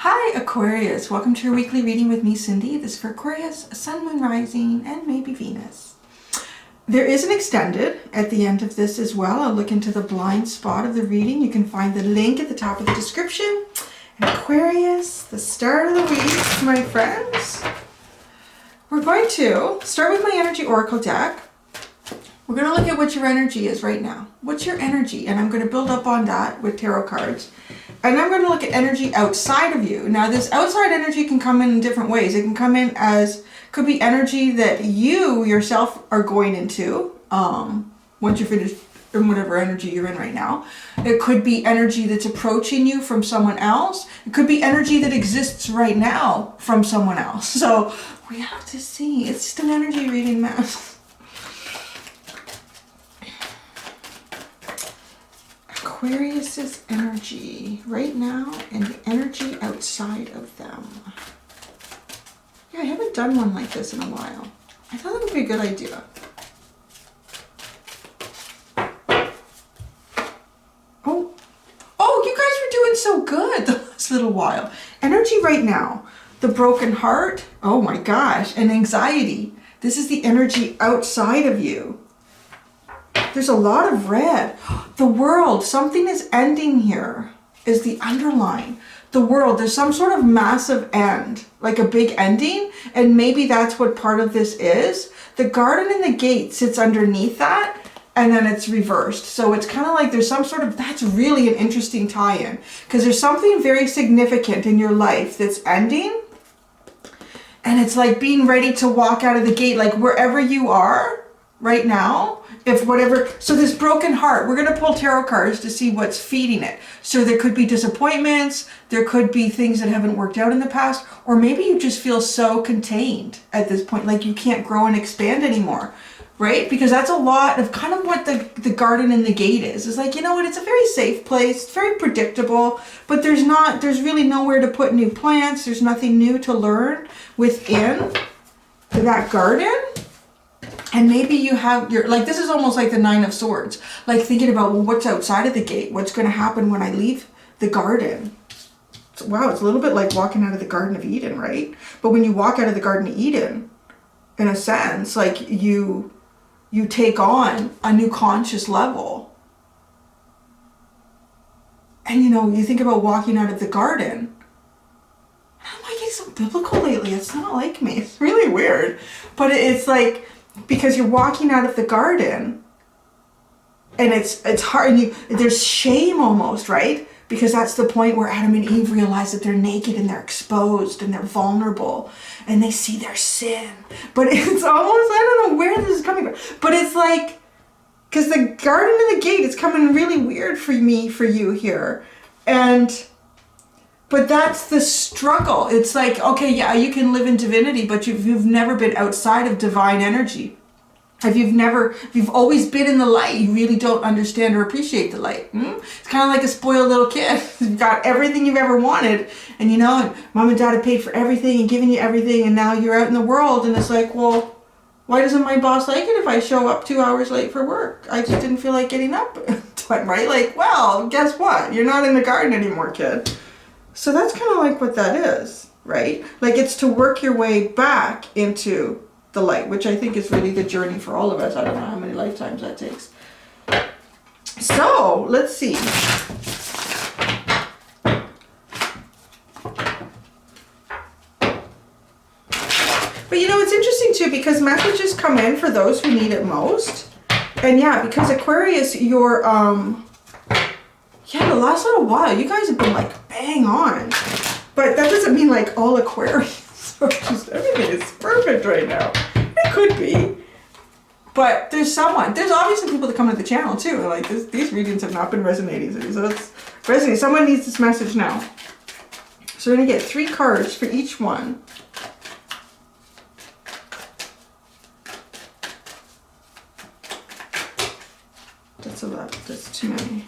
Hi Aquarius, welcome to your weekly reading with me, Cindy. This is for Aquarius, Sun, Moon, Rising, and maybe Venus. There is an extended at the end of this as well. I'll look into the blind spot of the reading. You can find the link at the top of the description. And Aquarius, the start of the week, my friends. We're going to start with my energy oracle deck. We're going to look at what your energy is right now. What's your energy? And I'm going to build up on that with tarot cards. And I'm going to look at energy outside of you. Now, this outside energy can come in different ways. It can come in as, could be energy that you yourself are going into once you're finished in whatever energy you're in right now. It could be energy that's approaching you from someone else. It could be energy that exists right now from someone else. So we have to see. It's just an energy reading, man. Aquarius's energy right now and the energy outside of them. Yeah, I haven't done one like this in a while. I thought that would be a good idea. Oh, you guys were doing so good the last little while. Energy right now. The broken heart. Oh my gosh. And anxiety. This is the energy outside of you. There's a lot of red. The world, something is ending here, is the underline. The world, there's some sort of massive end, like a big ending, and maybe that's what part of this is. The garden and the gate sits underneath that, and then it's reversed. So it's kind of like there's some sort of, that's really an interesting tie-in, because there's something very significant in your life that's ending, and it's like being ready to walk out of the gate, like wherever you are right now. If whatever, so this broken heart, we're going to pull tarot cards to see what's feeding it. So there could be disappointments, there could be things that haven't worked out in the past, or maybe you just feel so contained at this point, like you can't grow and expand anymore, right? Because that's a lot of kind of what the garden and the gate is. It's like, you know what, it's a very safe place, it's very predictable, but there's really nowhere to put new plants, there's nothing new to learn within that garden. And maybe you have your, like, this is almost like the Nine of Swords. Like thinking about, well, what's outside of the gate? What's going to happen when I leave the garden? So, wow, it's a little bit like walking out of the Garden of Eden, right? But when you walk out of the Garden of Eden, in a sense, like you take on a new conscious level. And, you know, you think about walking out of the garden. I'm like, it's so biblical lately. It's not like me. It's really weird. But it's like, because you're walking out of the garden and it's hard, and there's shame almost, right? Because that's the point where Adam and Eve realize that they're naked and they're exposed and they're vulnerable and they see their sin. But it's almost, I don't know where this is coming from, but it's like, because the garden and the gate is coming really weird for me, for you here. But that's the struggle. It's like, okay, yeah, you can live in divinity, but you've never been outside of divine energy. If you've always been in the light, you really don't understand or appreciate the light. It's kind of like a spoiled little kid. You've got everything you've ever wanted, and you know, and mom and dad have paid for everything and given you everything, and now you're out in the world, and it's like, well, why doesn't my boss like it if I show up 2 hours late for work? I just didn't feel like getting up time, right? Like, well, guess what? You're not in the garden anymore, kid. So that's kind of like what that is, right? Like it's to work your way back into the light, which I think is really the journey for all of us. I don't know how many lifetimes that takes. So let's see. But you know, it's interesting too, because messages come in for those who need it most. And yeah, because Aquarius, you're, yeah, the last little while, you guys have been like bang on. But that doesn't mean like all Aquarius are just, everything is perfect right now. It could be. But there's obviously people that come to the channel too. Like these readings have not been resonating. So it's resonating. Someone needs this message now. So we're going to get 3 cards for each one. That's a lot. That's too many.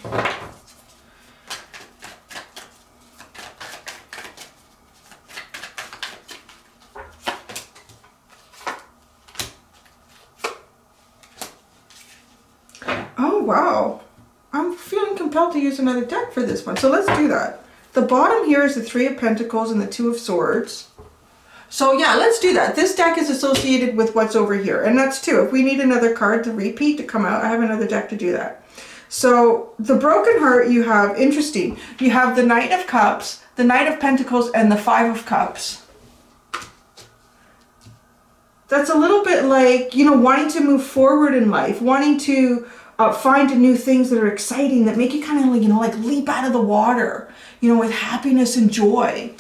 Oh, wow. I'm feeling compelled to use another deck for this one. So let's do that. The bottom here is the Three of Pentacles and the Two of Swords. So yeah, let's do that. This deck is associated with what's over here, and that's two. If we need another card to repeat to come out, I have another deck to do that. So the Broken Heart, you have, interesting, you have the Knight of Cups, the Knight of Pentacles, and the Five of Cups. That's a little bit like, you know, wanting to move forward in life, wanting to find new things that are exciting, that make you kind of like, you know, like leap out of the water, you know, with happiness and joy.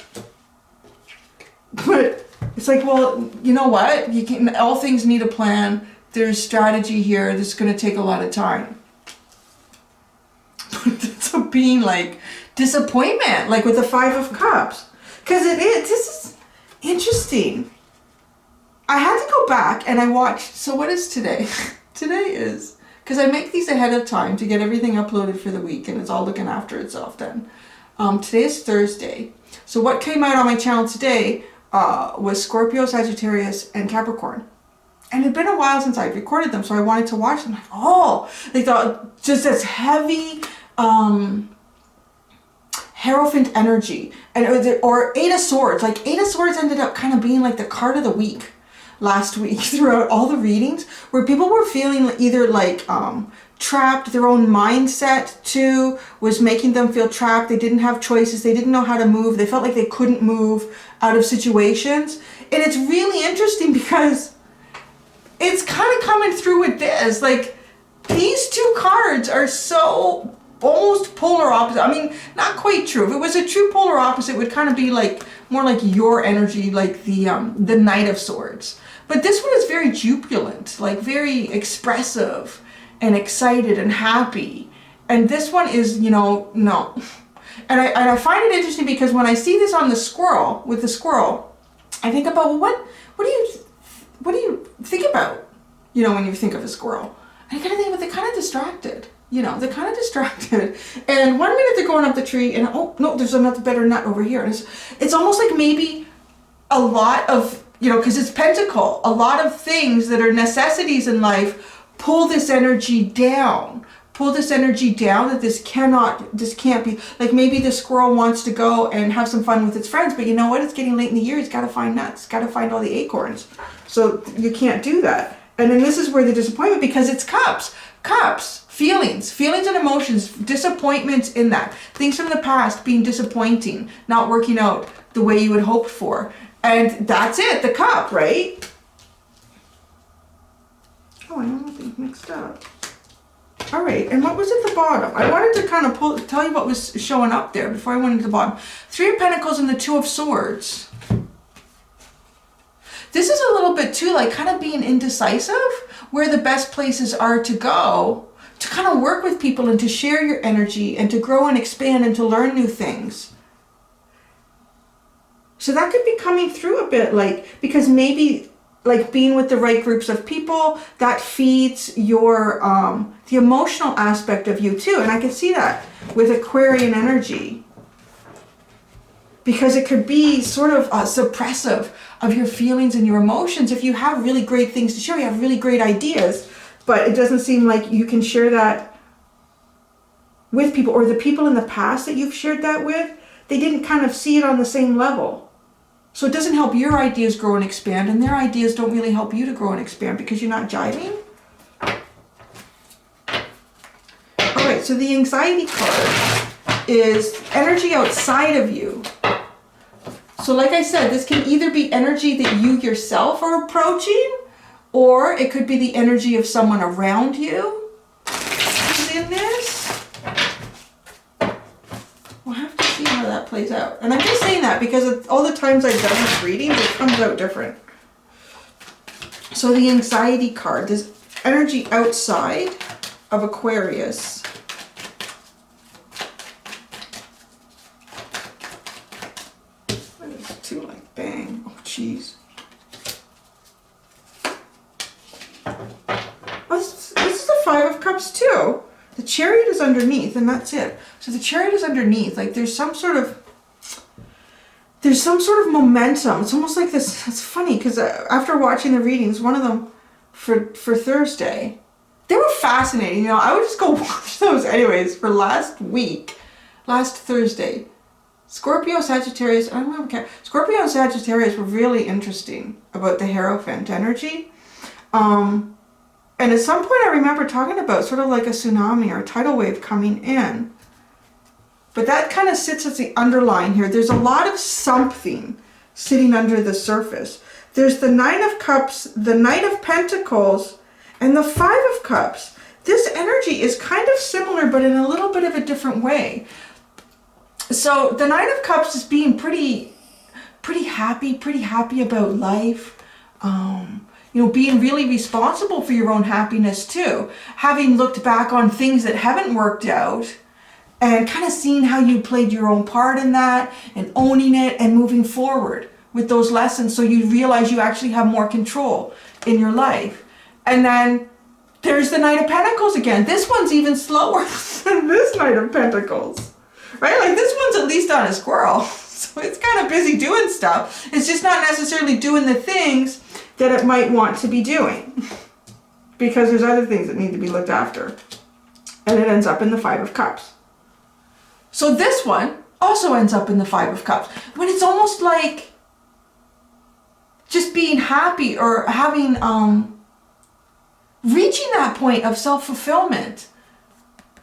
But it's like, well, you know what? You can, all things need a plan. There's strategy here. This is going to take a lot of time. So being like disappointment, like with the Five of Cups, because this is interesting. I had to go back and I watched. So what is today? Today is, because I make these ahead of time to get everything uploaded for the week, and it's all looking after itself then. Today is Thursday. So what came out on my channel today was Scorpio, Sagittarius, and Capricorn. And it had been a while since I'd recorded them, so I wanted to watch them. Like, oh, they thought just this heavy Hierophant energy, and or Eight of Swords. Like Eight of Swords ended up kind of being like the card of the week last week throughout all the readings, where people were feeling either like trapped, their own mindset too was making them feel trapped. They didn't have choices, they didn't know how to move, they felt like they couldn't move out of situations. And it's really interesting because it's kind of coming through with this, like these two cards are so almost polar opposite. I mean, not quite true. If it was a true polar opposite, it would kind of be like more like your energy, like the Knight of Swords. But this one is very jubilant, like very expressive and excited and happy. And this one is, you know, no. And I find it interesting because when I see this on the squirrel, with the squirrel, I think about, well, what do you think about, you know, when you think of a squirrel? And I kind of think about, they're kind of distracted. You know, they're kind of distracted. And 1 minute they're going up the tree and, oh, no, there's another better nut over here. And it's almost like maybe a lot of, you know, because it's Pentacle, a lot of things that are necessities in life pull this energy down. Pull this energy down, that this can't be, like maybe the squirrel wants to go and have some fun with its friends, but you know what? It's getting late in the year. It's got to find nuts. It's got to find all the acorns. So you can't do that. And then this is where the disappointment, because it's cups. Cups. Feelings and emotions, disappointments in that. Things from the past being disappointing, not working out the way you had hoped for. And that's it, the cup, right? Oh, I know nothing mixed up. All right, and what was at the bottom? I wanted to kind of tell you what was showing up there before I went into the bottom. Three of Pentacles and the Two of Swords. This is a little bit too, like kind of being indecisive, where the best places are to go, to kind of work with people and to share your energy and to grow and expand and to learn new things. So that could be coming through a bit, like, because maybe like being with the right groups of people, that feeds your, the emotional aspect of you too. And I can see that with Aquarian energy, because it could be sort of suppressive of your feelings and your emotions. If you have really great things to share, you have really great ideas, but it doesn't seem like you can share that with people, or the people in the past that you've shared that with, they didn't kind of see it on the same level. So it doesn't help your ideas grow and expand, and their ideas don't really help you to grow and expand because you're not jiving. All right, so the anxiety card is energy outside of you. So like I said, this can either be energy that you yourself are approaching, or it could be the energy of someone around you who's in this. We'll have to see how that plays out. And I'm just saying that because all the times I've done this reading, it comes out different. So the anxiety card, this energy outside of Aquarius. That is too like bang. Oh, jeez. This is the Five of Cups too. The Chariot is underneath, and that's it. So the Chariot is underneath. Like there's some sort of momentum. It's almost like this. It's funny because after watching the readings, one of them for Thursday, they were fascinating. You know, I would just go watch those anyways for last Thursday. Scorpio, Sagittarius, I don't know, Scorpio and Sagittarius were really interesting about the Hierophant energy. And at some point I remember talking about sort of like a tsunami or a tidal wave coming in. But that kind of sits as the underline here. There's a lot of something sitting under the surface. There's the Nine of Cups, the Knight of Pentacles, and the Five of Cups. This energy is kind of similar, but in a little bit of a different way. So the Nine of Cups is being pretty happy about life. You know, being really responsible for your own happiness too. Having looked back on things that haven't worked out and kind of seeing how you played your own part in that and owning it and moving forward with those lessons, so you realize you actually have more control in your life. And then there's the Knight of Pentacles again. This one's even slower than this Knight of Pentacles, right? Like this one's at least on a squirrel. So it's kind of busy doing stuff. It's just not necessarily doing the things that it might want to be doing, because there's other things that need to be looked after. And it ends up in the Five of Cups. So this one also ends up in the Five of Cups, when it's almost like just being happy or having, reaching that point of self-fulfillment.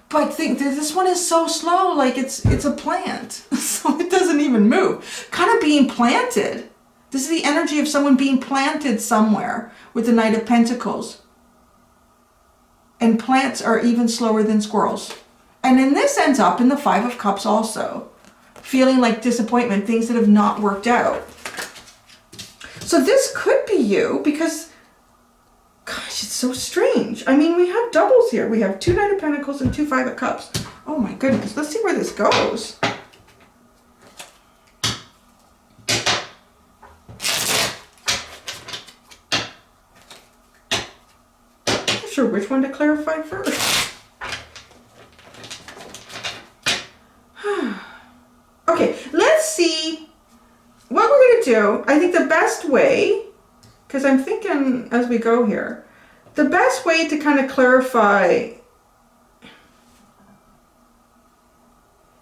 But think that this one is so slow, like it's a plant, so it doesn't even move. Kind of being planted. This is the energy of someone being planted somewhere with the Knight of Pentacles. And plants are even slower than squirrels. And then this ends up in the Five of Cups also. Feeling like disappointment, things that have not worked out. So this could be you, because, gosh, it's so strange. I mean, we have doubles here. We have two Knight of Pentacles and two Five of Cups. Oh my goodness, let's see where this goes. Sure which one to clarify first. Okay, let's see what we're going to do. I think the best way, because I'm thinking as we go here, the best way to kind of clarify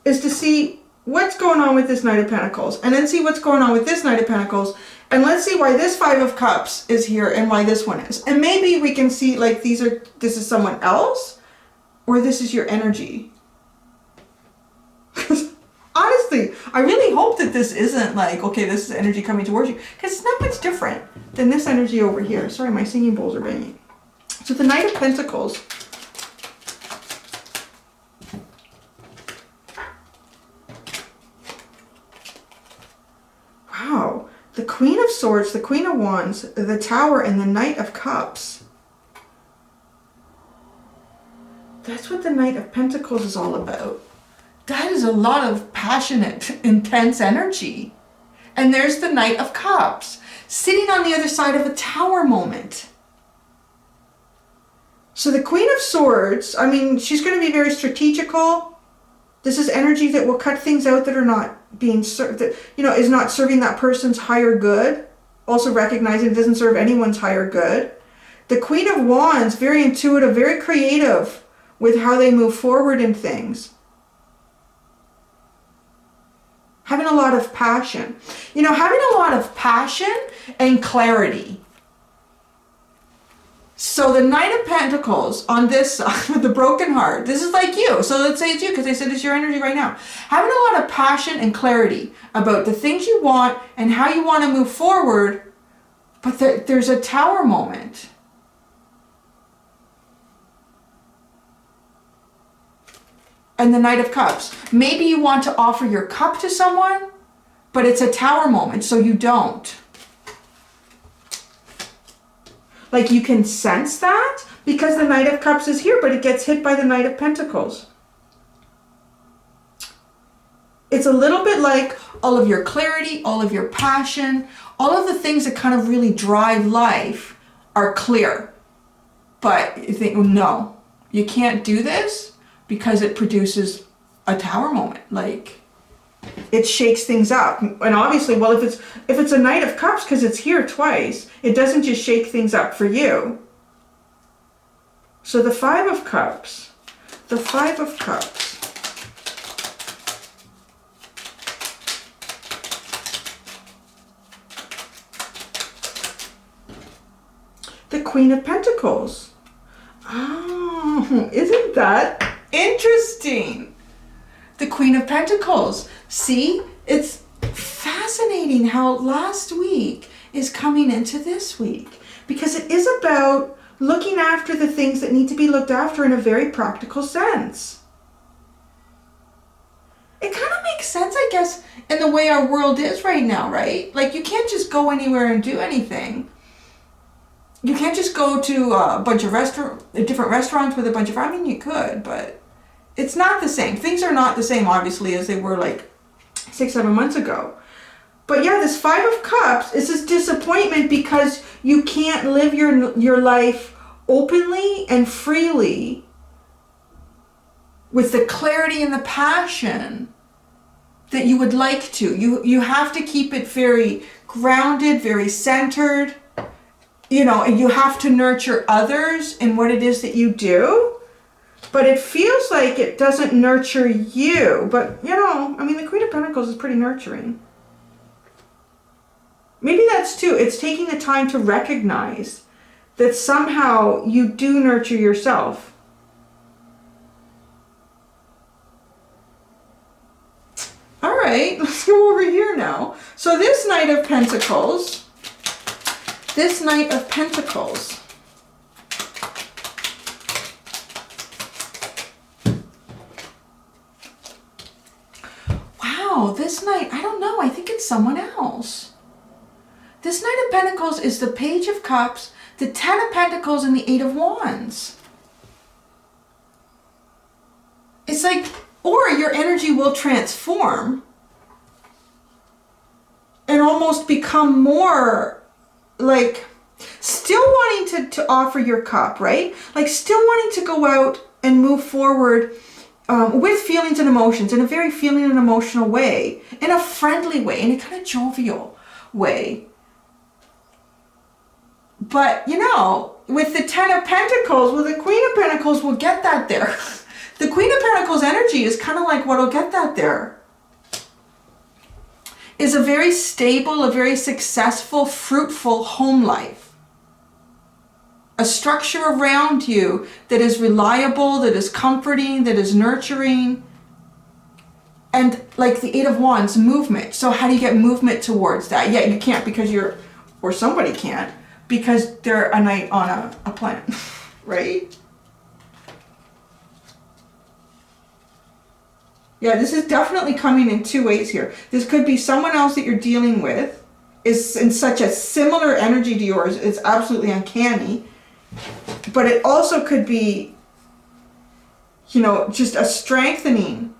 is to see what's going on with this Knight of Pentacles, and then see what's going on with this Knight of Pentacles, and let's see why this Five of Cups is here and why this one is. And maybe we can see like this is someone else, or this is your energy. Because honestly, I really hope that this isn't like, okay, this is energy coming towards you, because it's not much different than this energy over here. Sorry, my singing bowls are banging. So the Knight of Pentacles. Wow. The Queen of Swords, the Queen of Wands, the Tower, and the Knight of Cups. That's what the Knight of Pentacles is all about. That is a lot of passionate, intense energy. And there's the Knight of Cups, sitting on the other side of a Tower moment. So the Queen of Swords, I mean, she's going to be very strategical. This is energy that will cut things out that are not being served, that, you know, is not serving that person's higher good. Also recognizing it doesn't serve anyone's higher good. The Queen of Wands, very intuitive, very creative with how they move forward in things. Having a lot of passion. You know, having a lot of passion and clarity. So the Knight of Pentacles on this side with the broken heart, this is like you. So let's say it's you, because I said it's your energy right now. Having a lot of passion and clarity about the things you want and how you want to move forward, but there's a Tower moment. And the Knight of Cups. Maybe you want to offer your cup to someone, but it's a Tower moment, so you don't. Like, you can sense that because the Knight of Cups is here, but it gets hit by the Knight of Pentacles. It's a little bit like all of your clarity, all of your passion, all of the things that kind of really drive life are clear. But you think, oh, no, you can't do this because it produces a Tower moment. Like, it shakes things up. And obviously, well, if it's a Knight of Cups, because it's here twice, it doesn't just shake things up for you. So the Five of Cups, the Five of Cups. the Queen of Pentacles. Oh, isn't that interesting? The Queen of Pentacles. See, it's fascinating how last week is coming into this week, because it is about looking after the things that need to be looked after in a very practical sense. It kind of makes sense, I guess, in the way our world is right now, right? Like, you can't just go anywhere and do anything. You can't just go to a bunch of different restaurants with a bunch of, I mean, you could, but it's not the same. Things are not the same, obviously, as they were like 6-7 months ago. But yeah, this Five of Cups is this disappointment because you can't live your life openly and freely with the clarity and the passion that you would like to. You have to keep it very grounded, very centered, you know, and you have to nurture others in what it is that you do. But it feels like it doesn't nurture you. But, you know, I mean, the Queen of Pentacles is pretty nurturing. Maybe that's too. It's taking the time to recognize that somehow you do nurture yourself. All right, let's go over here now. So this Knight of Pentacles, wow, this Knight, I don't know, I think it's someone else. This Knight of Pentacles is the Page of Cups, the Ten of Pentacles, and the Eight of Wands. It's like, or your energy will transform and almost become more like still wanting to offer your cup, right? Like still wanting to go out and move forward with feelings and emotions in a very feeling and emotional way, in a friendly way, in a kind of jovial way. But, you know, with the Ten of Pentacles, with the Queen of Pentacles, we'll get that there. The Queen of Pentacles energy is kind of like what'll get that there. Is a very stable, a very successful, fruitful home life. A structure around you that is reliable, that is comforting, that is nurturing. And like the Eight of Wands, movement. So how do you get movement towards that? Yeah, you can't because you're, or somebody can't, because they're a knight on a planet, right? Yeah, this is definitely coming in two ways here. This could be someone else that you're dealing with is in such a similar energy to yours. It's absolutely uncanny. But it also could be, you know, just a strengthening.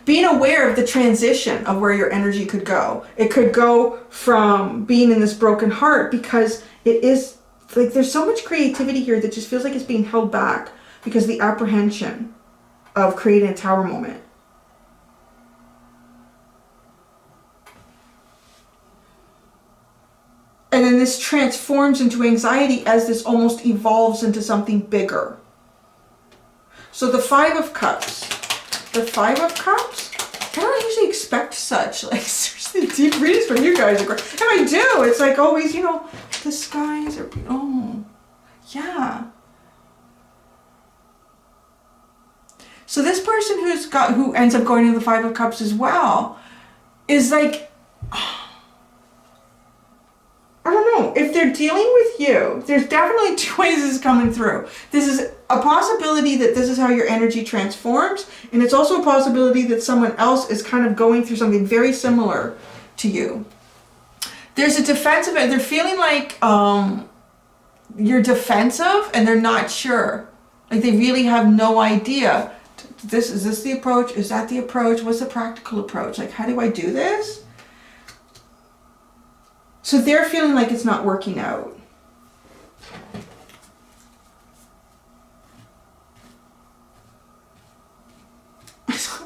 Being aware of the transition of where your energy could go. It could go from being in this broken heart because it is, like, there's so much creativity here that just feels like it's being held back because of the apprehension of creating a tower moment. And then this transforms into anxiety as this almost evolves into something bigger. So the Five of Cups. The Five of Cups? I don't usually expect such, like, seriously deep readings from you guys. And I do. It's like always, you know, the skies are, oh, yeah. So this person who ends up going to the Five of Cups as well is like, I don't know, if they're dealing with you, there's definitely two ways this is coming through. This is a possibility that this is how your energy transforms, and it's also a possibility that someone else is kind of going through something very similar to you. There's a defensive, they're feeling like you're defensive and they're not sure. Like they really have no idea. Is this the approach? Is that the approach? What's the practical approach? Like, how do I do this? So they're feeling like it's not working out.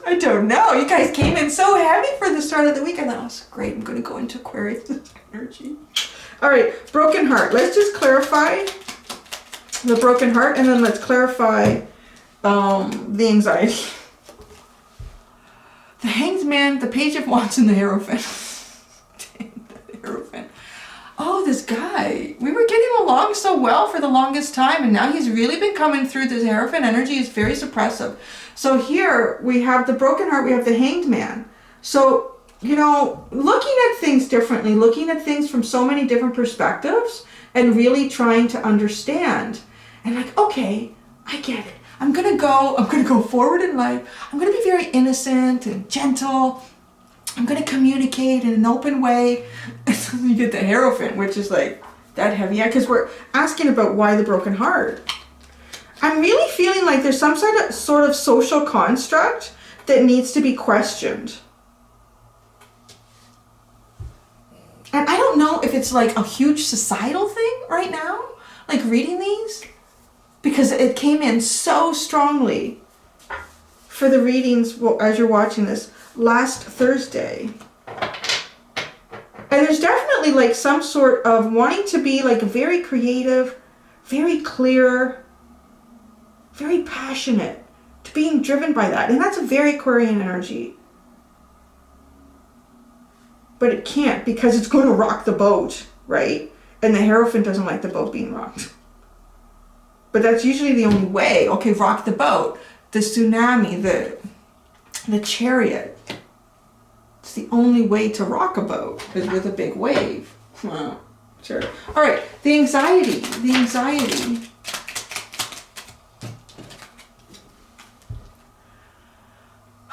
I don't know. You guys came in so heavy for the start of the week. I thought, oh, so great. I'm going to go into Aquarius energy. All right, broken heart. Let's just clarify the broken heart, and then let's clarify the anxiety. The Hanged Man, the Page of Wands, and the Hierophant. The Hierophant. so well for the longest time, and now he's really been coming through. This Hierophant energy is very suppressive. So here we have the broken heart, we have the Hanged Man. So, you know, looking at things differently, looking at things from so many different perspectives, and really trying to understand. And like, okay, I get it. I'm gonna go forward in life. I'm gonna be very innocent and gentle. I'm gonna communicate in an open way. And so you get the Hierophant, which is like that heavy. Yeah, because we're asking about why the broken heart. I'm really feeling like there's some sort of social construct that needs to be questioned. And I don't know if it's like a huge societal thing right now, like reading these, because it came in so strongly for the readings as you're watching this last Thursday. And there's definitely like some sort of wanting to be like very creative, very clear, very passionate, to being driven by that. And that's a very Aquarian energy. But it can't, because it's going to rock the boat, right? And the Hierophant doesn't like the boat being rocked. But that's usually the only way. Okay, rock the boat. The tsunami, the chariot. It's the only way to rock a boat is with a big wave. Well, sure. All right, the anxiety. The anxiety.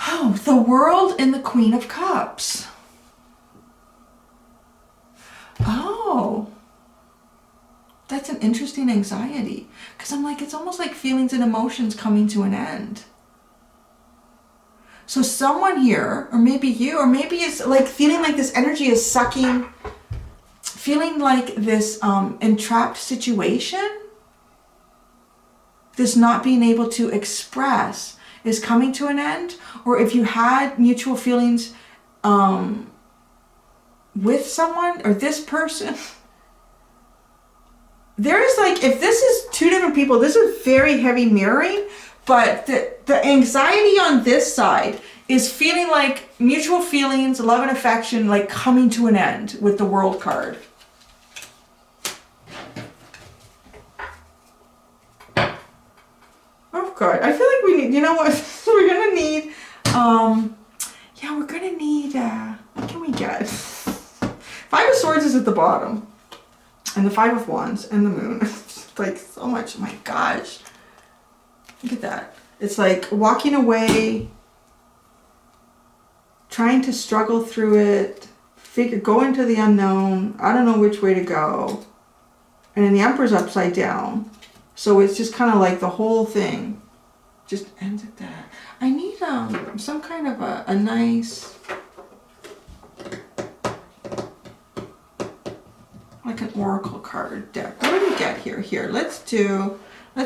Oh, the World and the Queen of Cups. Oh, that's an interesting anxiety, because I'm like, it's almost like feelings and emotions coming to an end. So someone here, or maybe you, or maybe it's like feeling like this energy is sucking, feeling like this entrapped situation, this not being able to express is coming to an end. Or if you had mutual feelings with someone or this person, there is like, if this is two different people, this is very heavy mirroring, but the anxiety on this side is feeling like mutual feelings, love and affection, like coming to an end with the World card. Oh God, I feel like we need, you know what, we're gonna need, yeah, we're gonna need, what can we get? Five of Swords is at the bottom, and the Five of Wands, and the Moon. It's like so much, oh my gosh. Look at that. It's like walking away, trying to struggle through it, go into the unknown. I don't know which way to go. And then the Emperor's upside down. So it's just kind of like the whole thing just ends at that. I need some kind of a nice, like an oracle card deck. What do we get here? Here, let's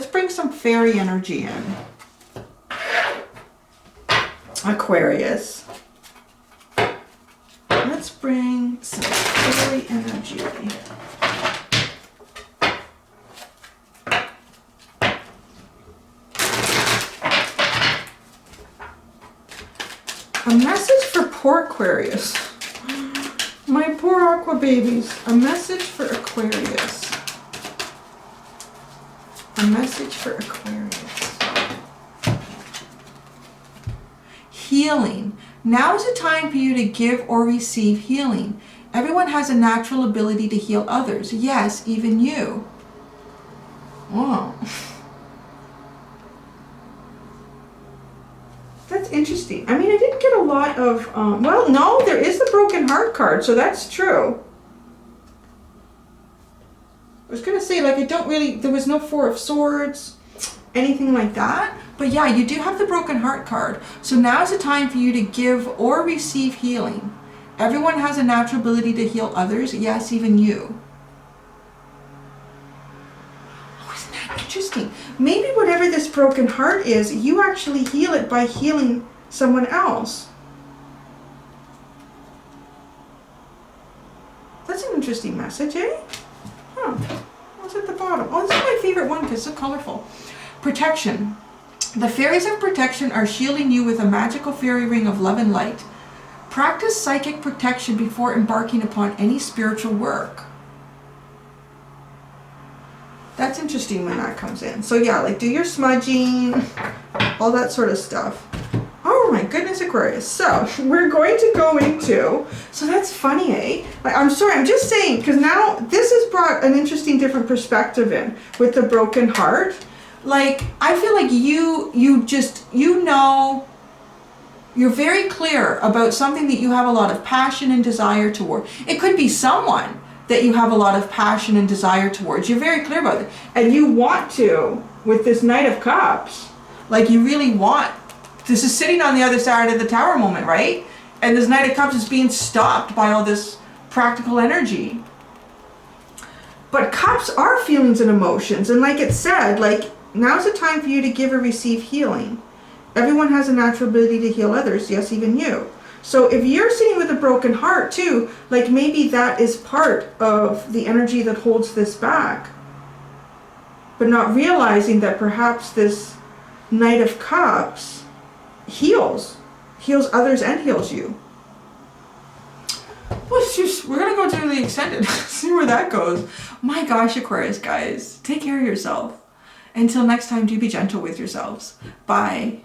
bring some fairy energy in. Aquarius. Let's bring some fairy energy. A message for poor Aquarius. My poor aqua babies. A message for Aquarius. A message for Aquarius. Healing. Now is the time for you to give or receive healing. Everyone has a natural ability to heal others. Yes, even you. Wow. That's interesting. I mean, I didn't get a lot of, well, no, there is the Broken Heart card, so that's true. I was going to say, like, there was no Four of Swords, anything like that. But yeah, you do have the Broken Heart card. So now is the time for you to give or receive healing. Everyone has a natural ability to heal others. Yes, even you. Oh, isn't that interesting? Maybe whatever this broken heart is, you actually heal it by healing someone else. That's an interesting message, eh? Huh. What's at the bottom? Oh, this is my favorite one because it's so colorful. Protection. The fairies of protection are shielding you with a magical fairy ring of love and light. Practice psychic protection before embarking upon any spiritual work. That's interesting when that comes in. So yeah, like do your smudging, all that sort of stuff. Oh my goodness, Aquarius. So we're going to go into, so that's funny, eh? Like, I'm sorry, I'm just saying, because now this has brought an interesting different perspective in with the broken heart. Like, I feel like you know, you're very clear about something that you have a lot of passion and desire toward. It could be someone that you have a lot of passion and desire towards. You're very clear about it. And you want to, with this Knight of Cups, like you really want, this is sitting on the other side of the tower moment, right? And this Knight of Cups is being stopped by all this practical energy. But cups are feelings and emotions. And like it said, like now's the time for you to give or receive healing. Everyone has a natural ability to heal others. Yes, even you. So if you're sitting with a broken heart too, like maybe that is part of the energy that holds this back. But not realizing that perhaps this Knight of Cups heals others and heals you. Well, we're gonna go to the extended, see where that goes. My gosh, Aquarius guys, take care of yourself. Until next time, do be gentle with yourselves. Bye.